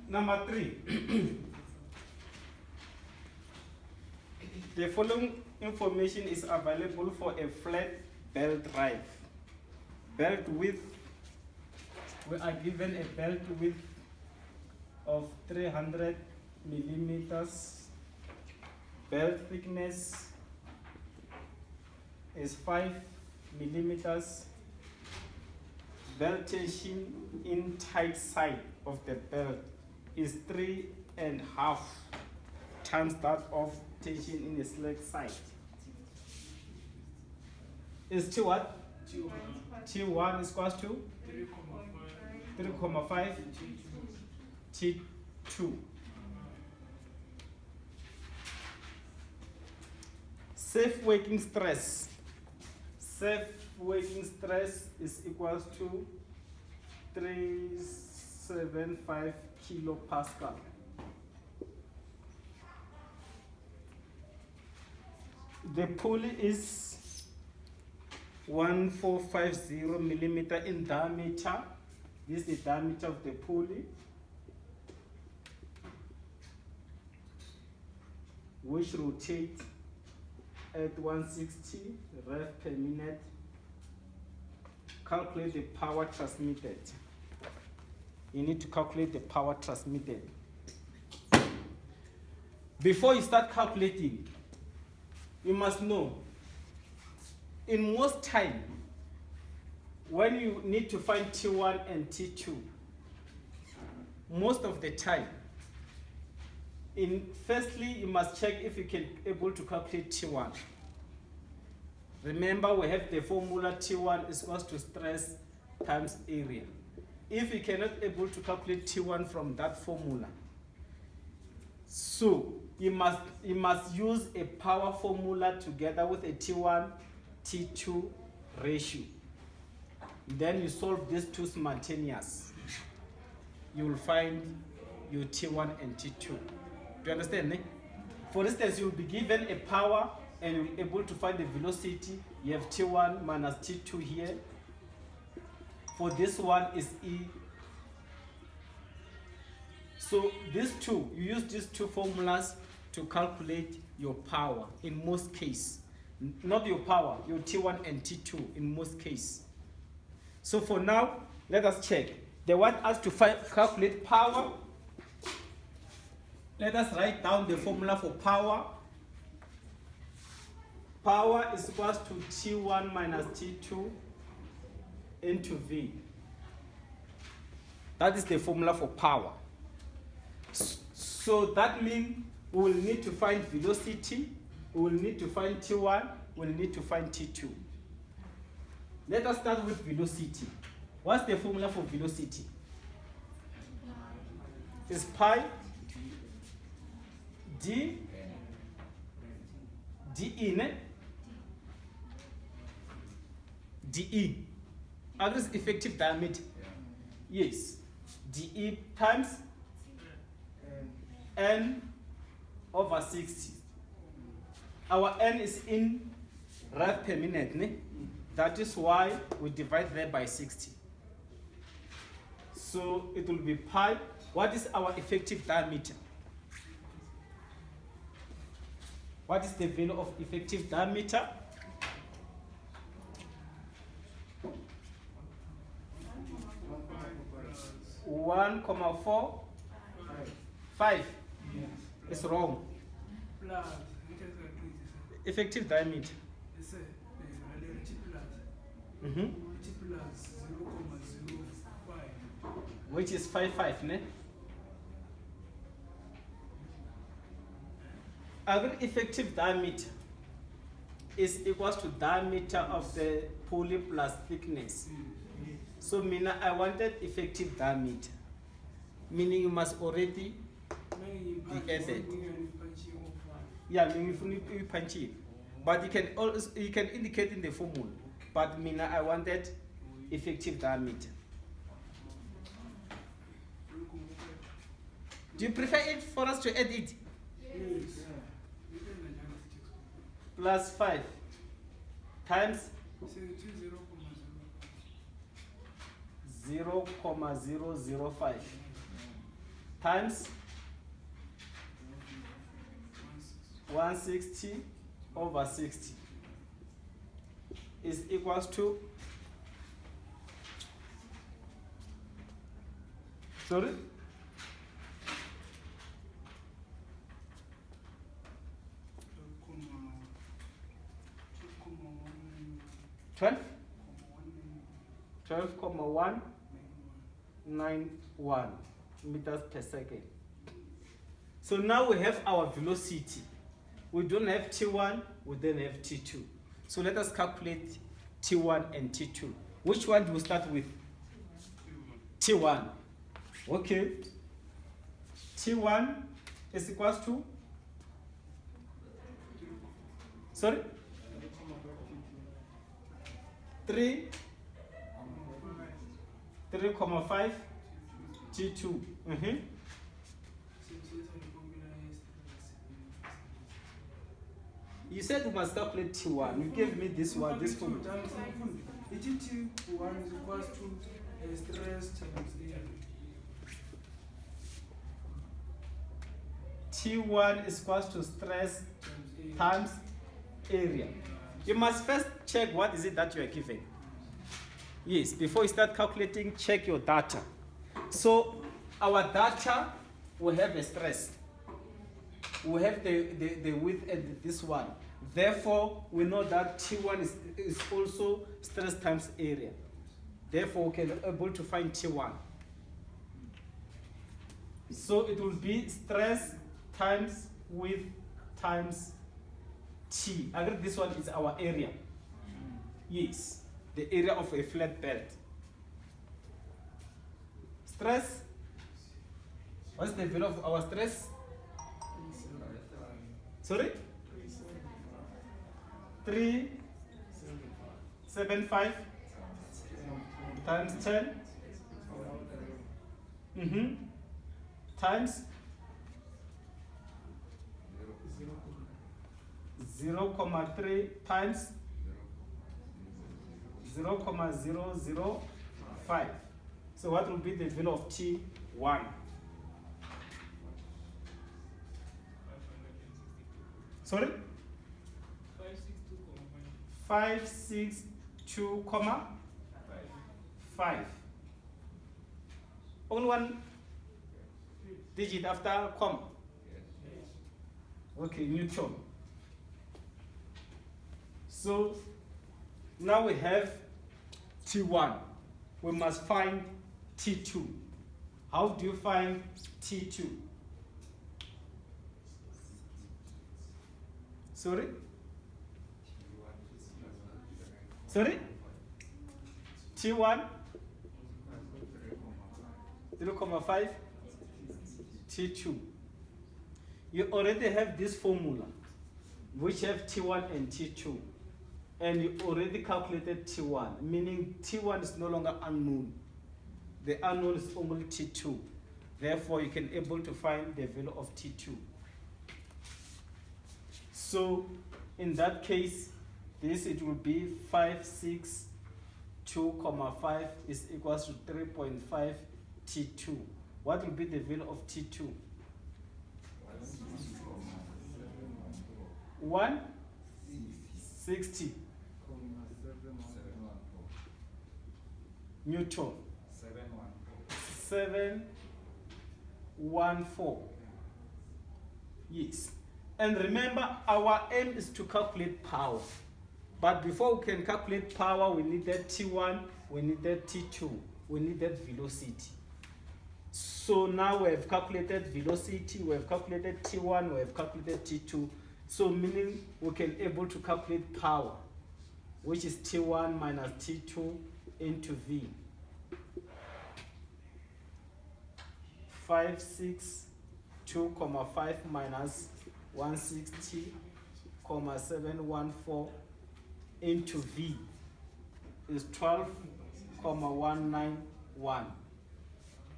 Number 3. The following information is available for a flat belt drive. Belt width, we are given a belt width of 300 millimeters. Belt thickness is 5 millimeters. Belt tension in tight side of the belt is 3.5 times that of tension in the slack side. Is T what? T1 is equals to 3.5 T2. Safe working stress. Safe working stress is equals to 375 kilopascal. The pulley is 1450 millimeter in diameter. This is the diameter of the pulley, which rotates at 160 rev per minute. Calculate the power transmitted. You need to calculate the power transmitted. Before you start calculating, you must know, in most time, when you need to find T1 and T2, most of the time, firstly, you must check if you can able to calculate T1. Remember, we have the formula T1 is equals to stress times area. If you cannot able to calculate T1 from that formula, so you must use a power formula together with a T1, T2 ratio. Then you solve these two simultaneous. You will find your T1 and T2. Do you understand? Eh? For instance, you'll be given a power and you'll be able to find the velocity. You have T1 minus T2 here. For this one is E. So these two, you use these two formulas to calculate your power in most cases. Not your power, your T1 and T2 in most cases. So for now, let us check. They want us to calculate power. Let us write down the formula for power. Power is equal to T1 minus T2 into V. That is the formula for power. So that means we will need to find velocity, we will need to find T1, we will need to find T2. Let us start with velocity. What's the formula for velocity? It's pi d ne? dE. That is effective diameter. Yes. dE times n over 60. Our n is in rev per minute. Ne? That is why we divide that by 60. So it will be pi. What is our effective diameter? What is the value of effective diameter? 1,4 5. It's wrong. Effective diameter. Which is 5,5, ne? Our effective diameter is equal to diameter of the pulley plus thickness. So meaning I wanted effective diameter. Meaning you must already be added. Yeah, meaning you punch it. But you can indicate in the formula. But meaning I wanted effective diameter. Do you prefer it for us to add it? Yes. Plus 5 times 0,005. times 160 over 60 is equals to, sorry? 12,191 meters per second. So now we have our velocity. We don't have T1, we don't have T2. So let us calculate T1 and T2. Which one do we start with? T1. Okay. T1 is equals to? Sorry? 3,5 T2. You said we must calculate T1. You gave me this one, this formula. The T1 is equals to stress times area. T1 is equals to stress times area. You must first check what is it that you are given. Yes, before you start calculating, check your data. So our data will have a stress. We have the width and this one. Therefore, we know that T1 is also stress times area. Therefore, we can be able to find T1. So it will be stress times width times T. I agree this one is our area. Yes, the area of a flat belt. Stress. What's the value of our stress? Sorry? 375 times 10 times 0.3 times 0.005. So what will be the value of T1? Sorry? 562,5. Only one digit after comma. Okay, Newton. So now we have T1. We must find T2. How do you find T2? Sorry? Sorry? T1? 0.5? T2. You already have this formula, which have T1 and T2. And you already calculated T1, meaning T1 is no longer unknown. The unknown is only T2. Therefore, you can able to find the value of T2. So, in that case, it will be 562,5 is equals to 3.5 T2. What will be the value of T2? 160 Newton. 714. Yes. And remember, our aim is to calculate power. But before we can calculate power, we needed T1, we needed T2, we needed velocity. So now we have calculated velocity, we have calculated T1, we have calculated T2. So meaning we can able to calculate power, which is T1 minus T2 into V. 562,5 minus 160,714 into V is 12,191.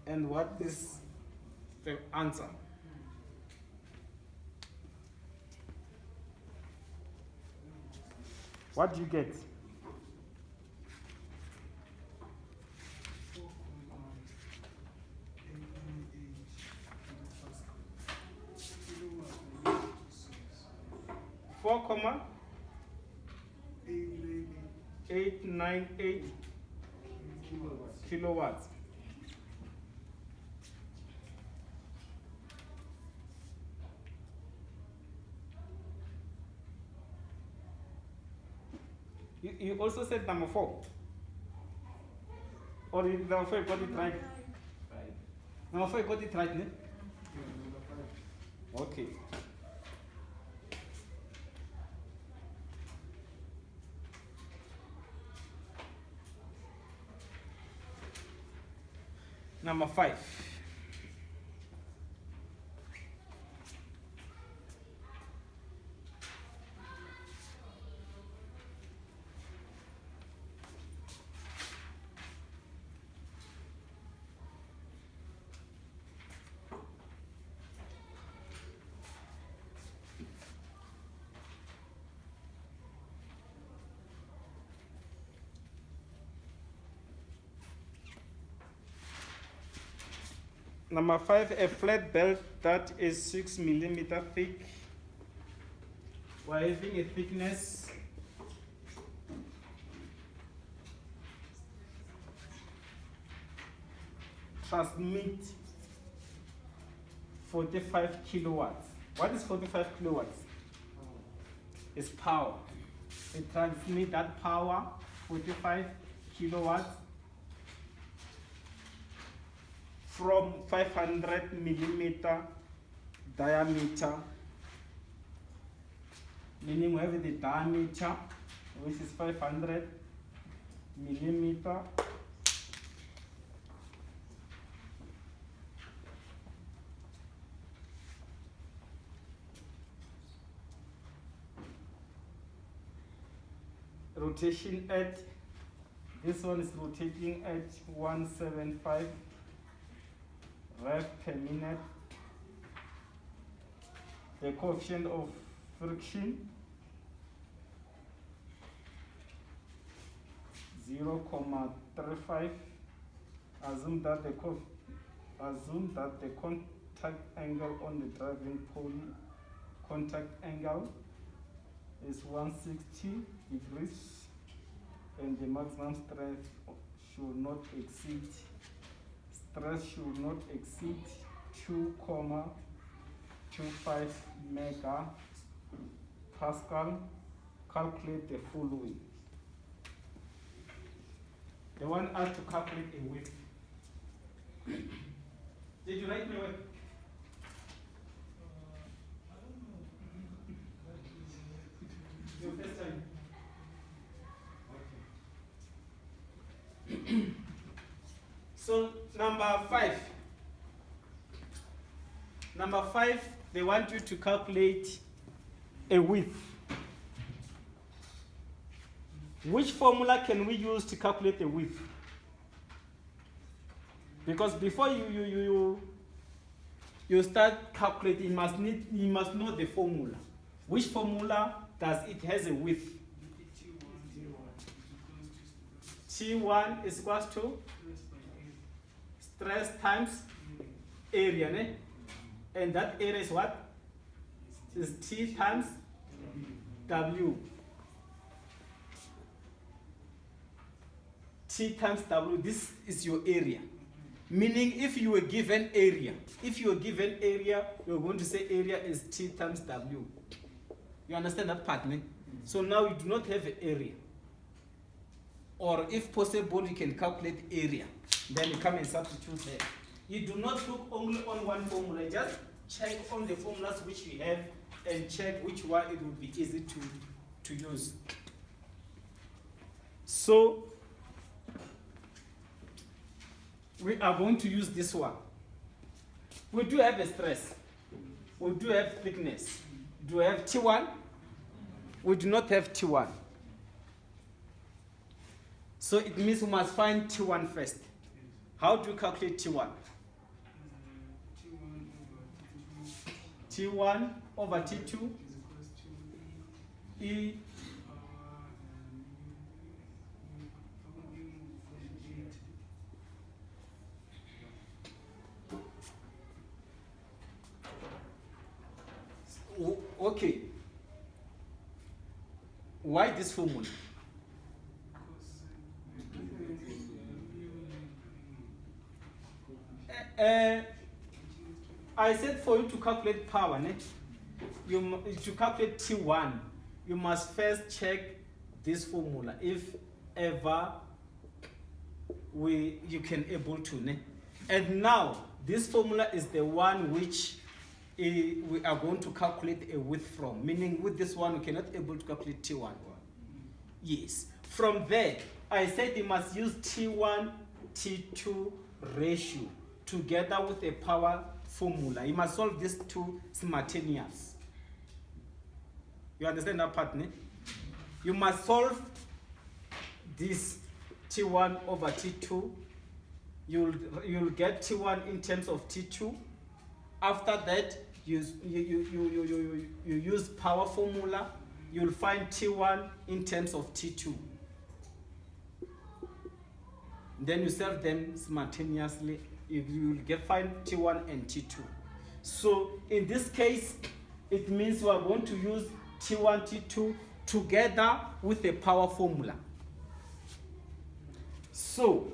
And what is the answer? What do you get? 4,898 kilowatts. You also said number 4. Or number 4 got it right? Number 4 got it right, ne? Okay. Number 5. Number 5, a flat belt that is 6 millimeter thick, while having a thickness transmit 45 kilowatts. What is 45 kilowatts? It's power. It transmits that power, 45 kilowatts, from 500 millimeter diameter, meaning we have the diameter, which is 500 millimeter, rotation at, this one is rotating at 175 rev per minute. The coefficient of friction 0.35. Assume that the contact angle on the driving pole contact angle is 160 degrees, and the maximum stress should not exceed 2.25 megapascal. Calculate the following. They want us to calculate a width. Did you write my work? Your first time? Okay. So number 5. Number 5, they want you to calculate a width. Which formula can we use to calculate the width? Because before you start calculating, you must know the formula. Which formula does it has a width? T1 is equals to stress times area, ne? And that area is what? Is T times W. T times W, this is your area. Meaning if you were given area, you're going to say area is T times W. You understand that part, ne? So now you do not have an area. Or if possible, you can calculate area. Then you come and substitute there. You do not look only on one formula, just check on the formulas which we have and check which one it will be easy to use. So we are going to use this one. We do have a stress. We do have thickness. Do we have T1? We do not have T1. So it means we must find T1 first. How do you calculate T1? T1 over T2 E okay. Why this formula? I said for you to calculate power, ne? To calculate T1, you must first check this formula if ever you can able to. Ne? And now this formula is the one which we are going to calculate a width from, meaning with this one we cannot able to calculate T1. Yes. From there, I said you must use T1, T2 ratio together with a power formula. You must solve these two simultaneous. You understand that part, ne? You must solve this T1 over T2. You'll get T1 in terms of T2. After that, you use power formula. You'll find T1 in terms of T2. Then you solve them simultaneously. You will find T1 and T2. So in this case, it means we are going to use T1, T2 together with a power formula. So,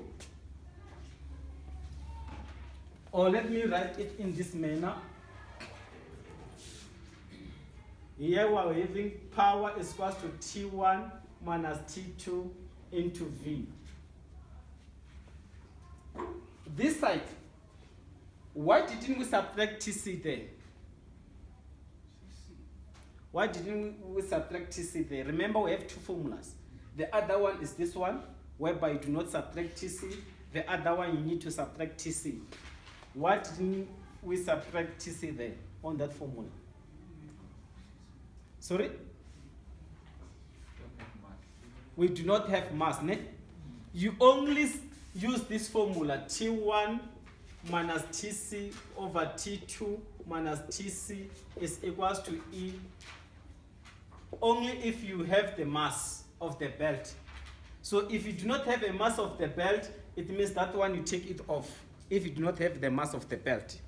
or let me write it in this manner. Here we are having power is equal to T1 minus T2 into V. This side, why didn't we subtract TC there? Why didn't we subtract TC there? Remember, we have two formulas. The other one is this one, whereby you do not subtract TC. The other one, you need to subtract TC. Why didn't we subtract TC there on that formula? Sorry? We do not have mass, ne? You only use this formula, T1 minus TC over T2 minus TC is equals to E, only if you have the mass of the belt. So if you do not have a mass of the belt, it means that one you take it off, if you do not have the mass of the belt.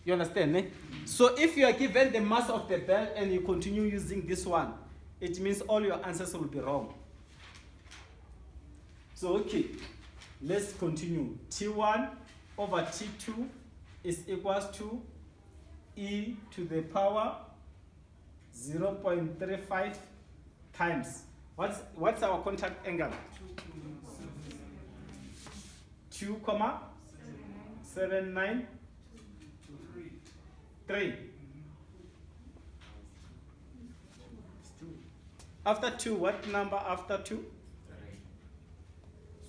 You understand, eh? So if you are given the mass of the belt and you continue using this one, it means all your answers will be wrong. So okay, let's continue. T1 over T2 is equals to E to the power 0.35 times. What's our contact angle? 2,793. After 2, what number after 2?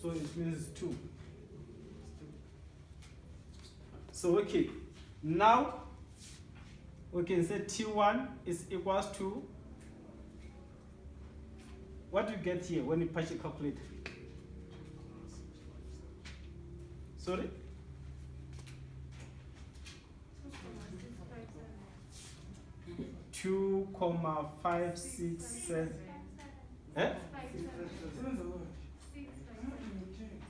So it means 2. So okay, now we can say T1 is equals to, what do you get here when you partially calculate? Sorry? Two, 567. Eh?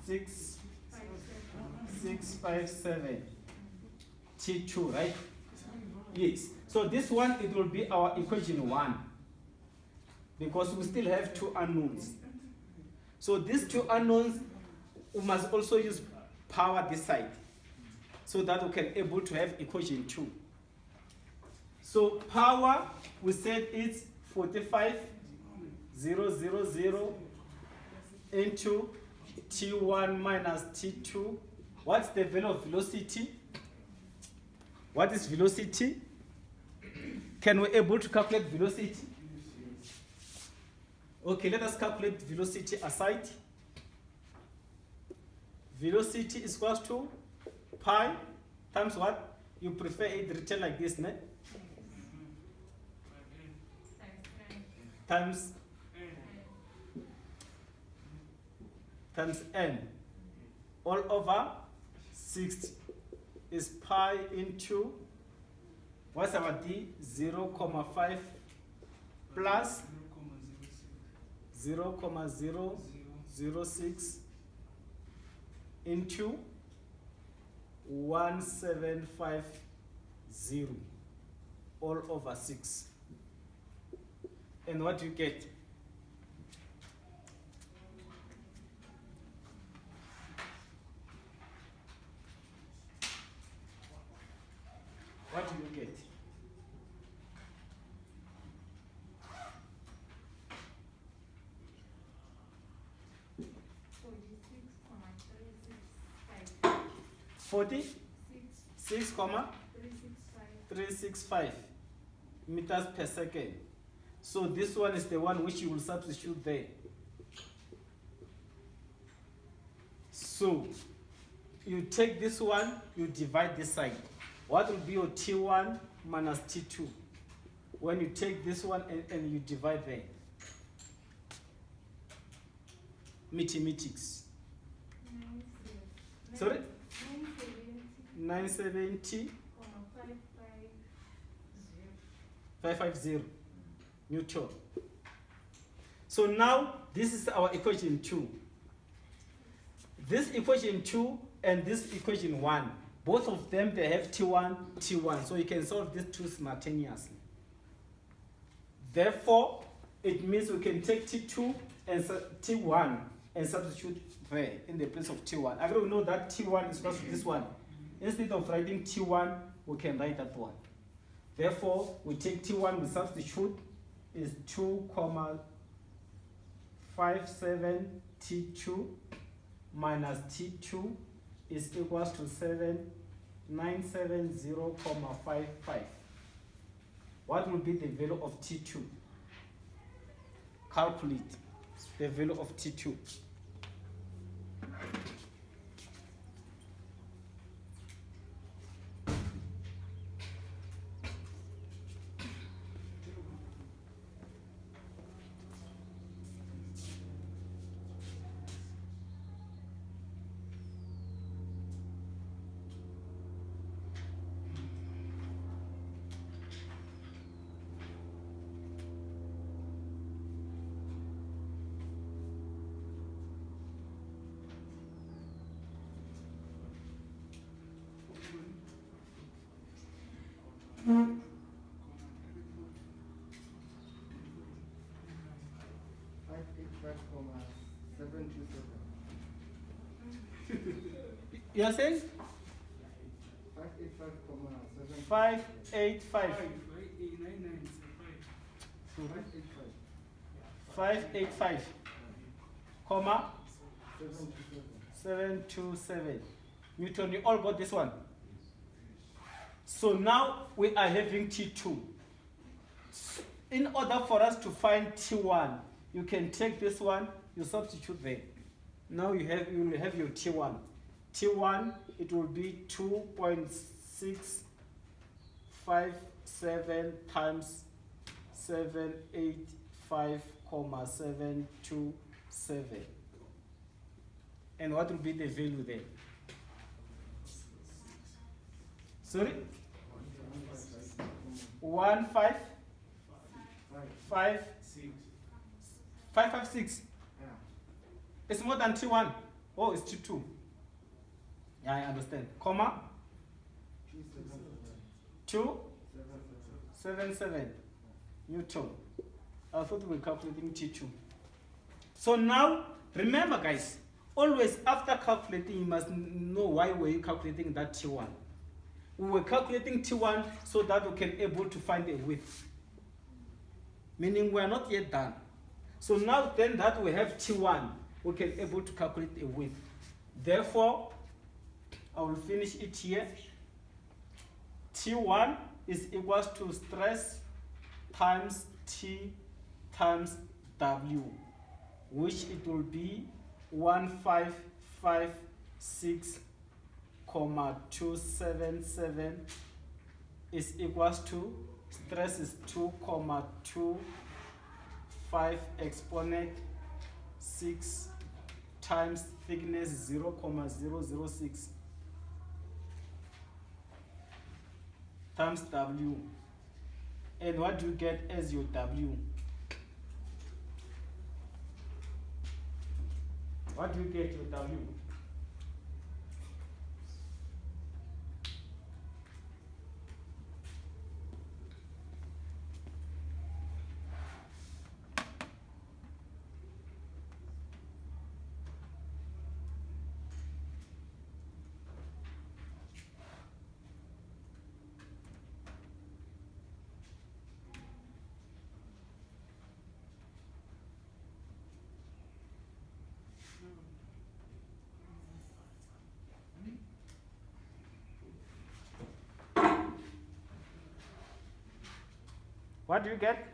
657 T2, right? Yes. So this one, it will be our equation 1, because we still have two unknowns. So these two unknowns, we must also use power this side, so that we can able to have equation 2. So power, we said it's 45,000 into T1 minus T2. What's the value of velocity? What is velocity? Can we able to calculate velocity? Okay, let us calculate velocity aside. Velocity is equals to pi times what? You prefer it written like this, ne? Times n, all over 60 is pi into, what's our d? 0.5 plus 0.006 into 1750 all over 6. And what do you get? What do you get? Forty six comma 365 meters per second. So this one is the one which you will substitute there. So you take this one, you divide this side. What will be your T1 minus T2? When you take this one and you divide there. Mathematics. Sorry? 970 550 Newton. So now this is our equation 2. This equation 2 and this equation 1, both of them they have T1, T1. So you can solve these two simultaneously. Therefore, it means we can take T2 and T1 and substitute there in the place of T1. I don't know that T1 is equal to this one. Instead of writing T1, we can write that one. Therefore, we take T1, we substitute, is 2,57 T2 minus T2 is equals to 7970,55. What will be the value of T2? Calculate the value of T2. You are saying? 585. 585, comma 727. Newton, you all got this one? So now we are having T2. In order for us to find T1, you can take this one, you substitute there. Now you will have your T1. T1, it will be 2.657 times 785,727. And what will be the value there? Sorry? 556. It's more than T1. Oh, it's T2. Yeah, I understand. Comma? 277 Newton. I thought we were calculating T2. So now, remember guys, always after calculating, you must know why were you calculating that T1. We were calculating T1 so that we can able to find a width. Meaning we are not yet done. So now then that we have T1, we can able to calculate a width. Therefore, I will finish it here. T1 is equals to stress times T times W, which it will be 1556,277 is equals to stress is 2,25 exponent 6 times thickness 0,006 times W. And what do you get as your W? What do you get your W? What do you get?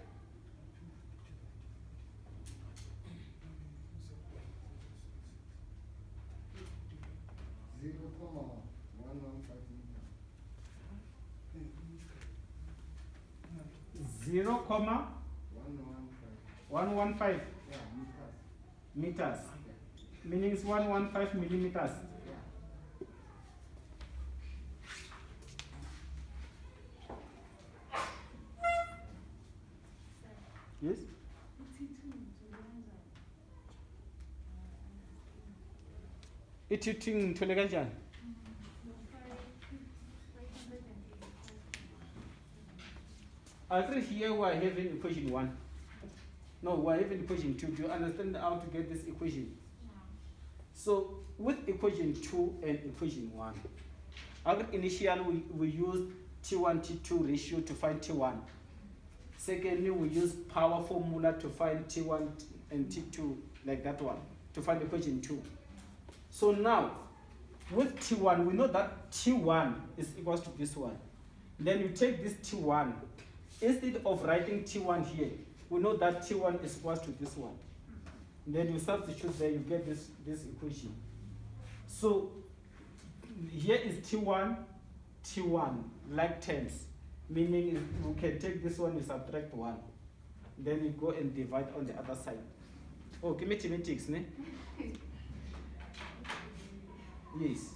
0,115 meters. Meaning it's 115 millimeters. Yes? Itithing ngithole kanjani? I think here we are having equation 1. No, we are having equation 2. Do you understand how to get this equation? So with equation 2 and equation 1, initially we used T1, T2 ratio to find T1. Secondly, we use power formula to find T1 and T2, like that one, to find equation 2. So now, with T1, we know that T1 is equals to this one. Then you take this T1. Instead of writing T1 here, we know that T1 is equals to this one. Then you substitute there, you get this equation. So here is T1, like terms. Meaning we can take this one, you subtract 1. Then you go and divide on the other side. Oh, give me mathematics, ne? Yes.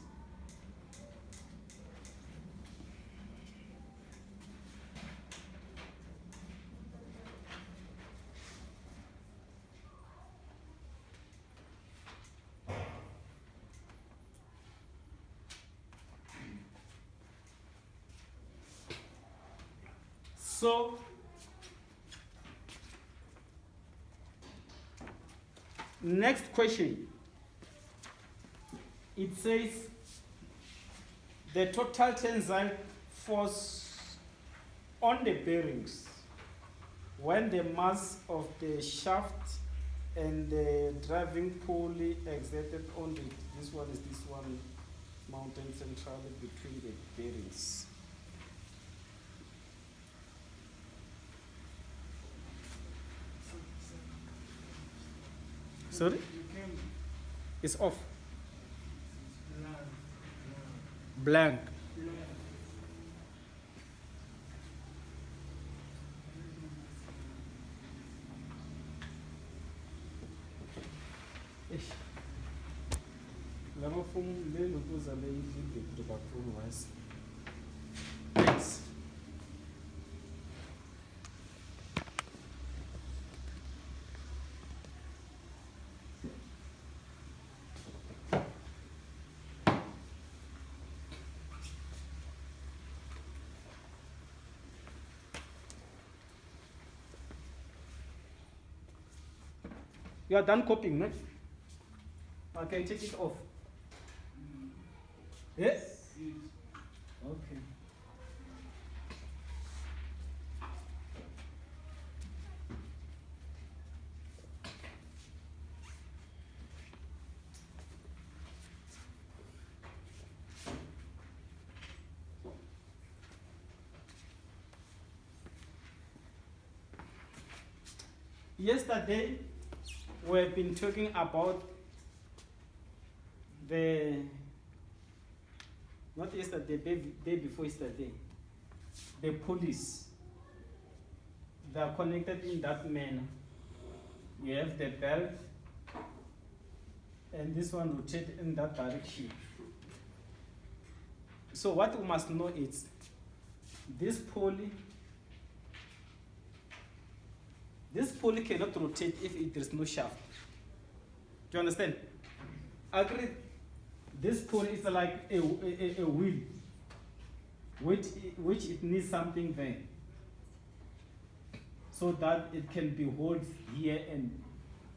So next question, it says the total tensile force on the bearings when the mass of the shaft and the driving pulley exerted on this one mounted centrally between the bearings. Sorry? It's off. Blank. Thanks. You are done copying, right? Okay, take it off. Yes? Okay. Yesterday, we have been talking about not yesterday, day before yesterday, the pulleys. They are connected in that manner. You have the belt, and this one rotates in that direction. So what we must know is, this pulley cannot rotate if there is no shaft. Do you understand? Agree? This pulley is like a wheel, which it needs something there, so that it can be held here and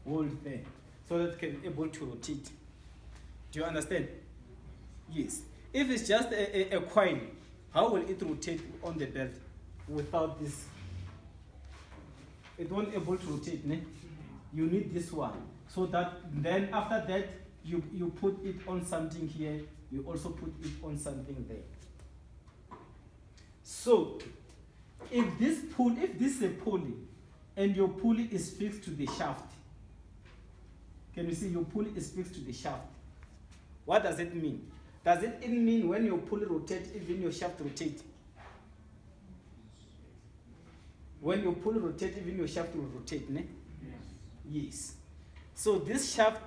hold there, so that it can be able to rotate. Do you understand? Yes. If it's just a coin, how will it rotate on the belt without this? It won't be able to rotate, ne? You need this one, so that then after that you put it on something here, you also put it on something there. So if this is a pulley, and your pulley is fixed to the shaft, can you see your pulley is fixed to the shaft? What does it mean? Does it mean when your pulley rotates, even your shaft rotates? When your pulley rotates, even your shaft will rotate, ne? Yes. So this shaft,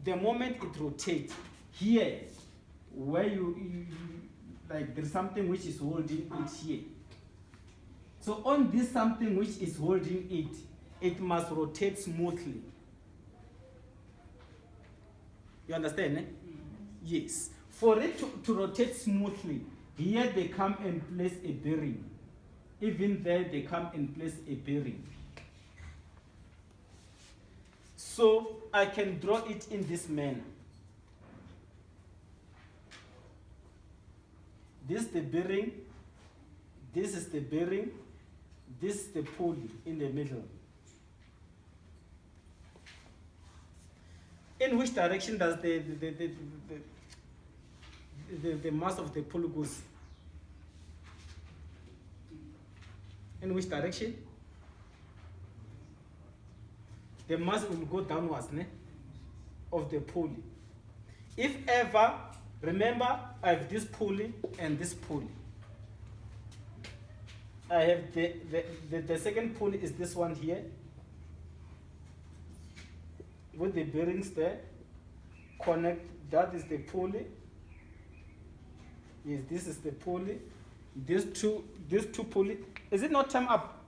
the moment it rotates, here, where you like there's something which is holding it here. So on this something which is holding it, it must rotate smoothly. You understand, eh? Yes. For it to rotate smoothly, here they come and place a bearing. Even there they come and place a bearing. So I can draw it in this manner. This is the bearing, this is the bearing, this is the pulley in the middle. In which direction does the mass of the pulley goes? In which direction? The mass will go downwards, ne? Of the pulley. If ever, remember, I have this pulley and this pulley. I have the second pulley is this one here, with the bearings there. Connect, that is the pulley. Yes, this is the pulley. These two pulleys, is it not time up?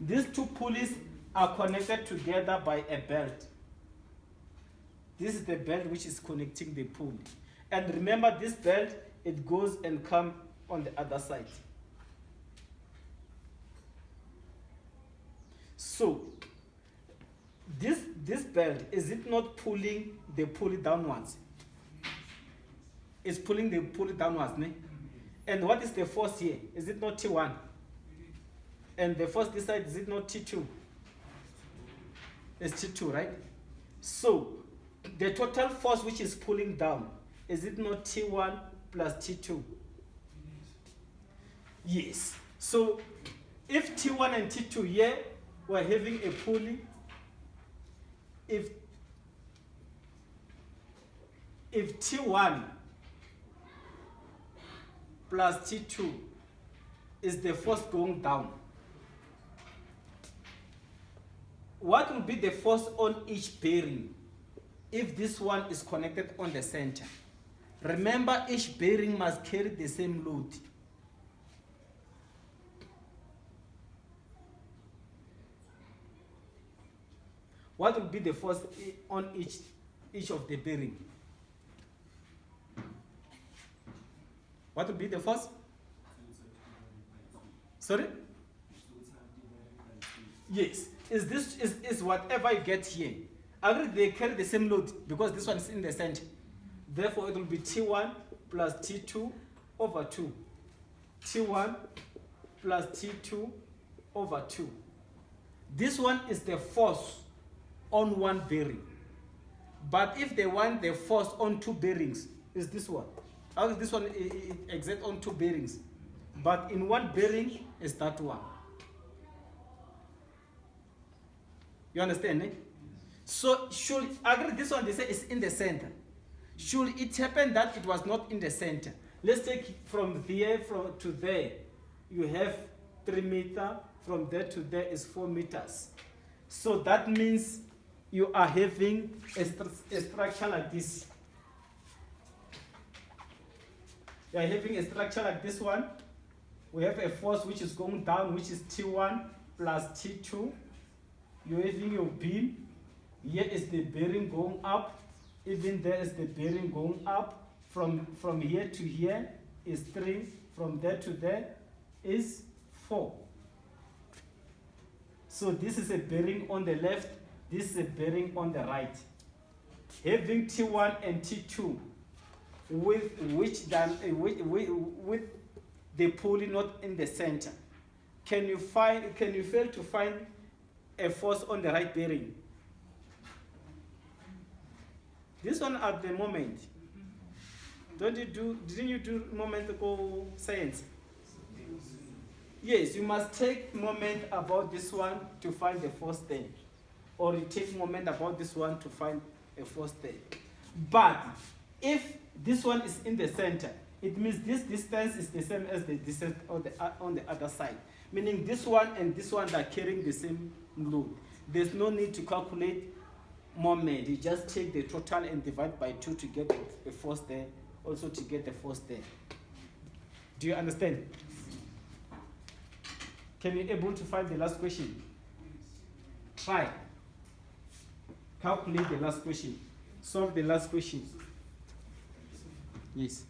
These two pulleys are connected together by a belt. This is the belt which is connecting the pulley. And remember, this belt, it goes and comes on the other side. So, this belt, is it not pulling the pulley downwards? It's pulling the pulley downwards, ne? And what is the force here? Is it not T1? And the force this side, is it not T2? It's T2, right? So, the total force which is pulling down, is it not T1 plus T2? Yes. So, if T1 and T2 here were having a pulley, if T1 plus T2 is the force going down, what will be the force on each bearing if this one is connected on the center? Remember, each bearing must carry the same load. What will be the force on each of the bearing? What will be the force? Sorry? Yes. Is whatever you get here. Actually, they carry the same load because this one is in the center. Therefore, it will be T1 plus T2 over 2. T1 plus T2 over 2. This one is the force on one bearing. But if they want the force on two bearings, is this one. Actually, this one it exerts on two bearings. But in one bearing is that one. You understand, eh? So should agree this one they say is in the center. Should it happen that it was not in the center? Let's take from there to there. You have 3 meters. From there to there is 4 meters. So that means you are having a structure like this. You are having a structure like this one. We have a force which is going down, which is T1 plus T2. You're having your beam. Here is the bearing going up. Even there is the bearing going up. From here to here is 3. From there to there is 4. So this is a bearing on the left. This is a bearing on the right. Having T1 and T2 with the pulley not in the center. Can you fail to find a force on the right bearing? This one at the moment. Didn't you do momentical science? Yes, you must take moment about this one to find the force there. Or you take moment about this one to find a force there. But if this one is in the center, it means this distance is the same as the distance on the other side. Meaning this one and this one are carrying the same load. There's no need to calculate moment. You just take the total and divide by 2 to get the force there, also to get the force there. Do you understand? Can you able to find the last question? Try. Calculate the last question. Solve the last question. Yes.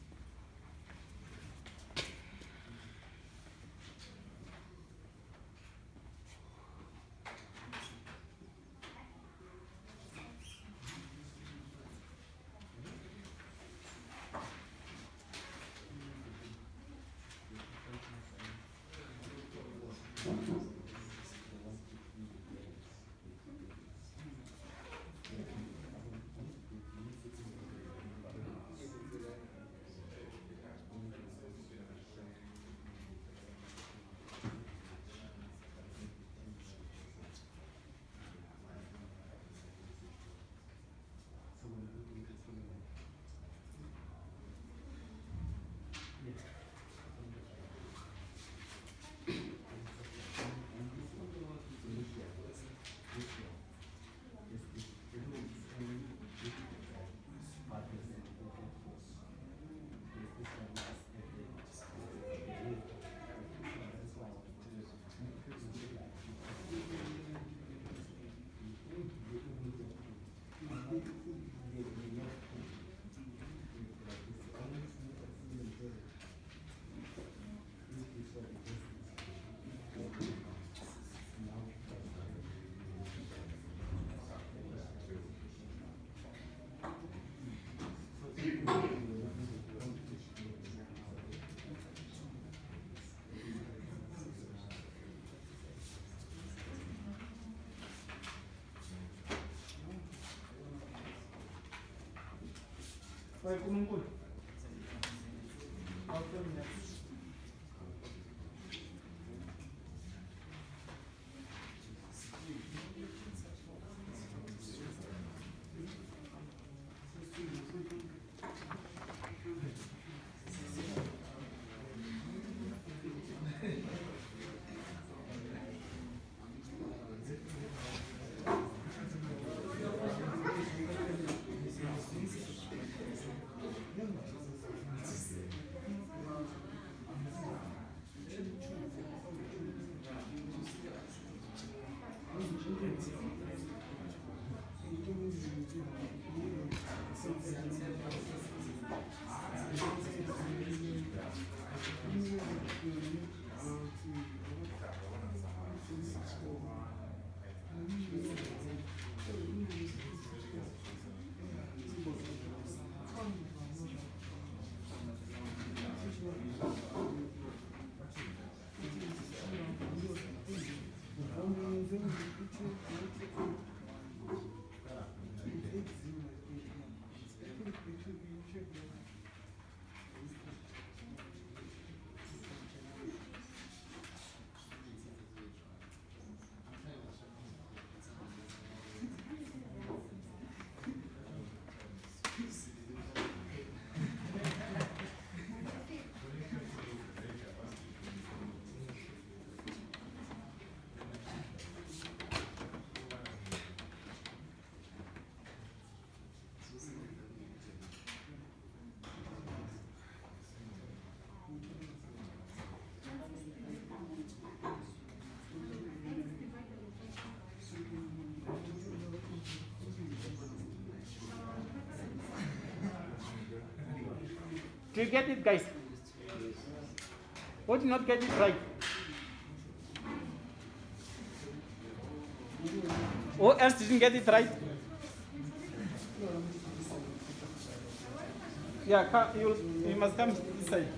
Do you get it, guys? Or did you not get it right? Or else didn't get it right? Yeah, you must come this side.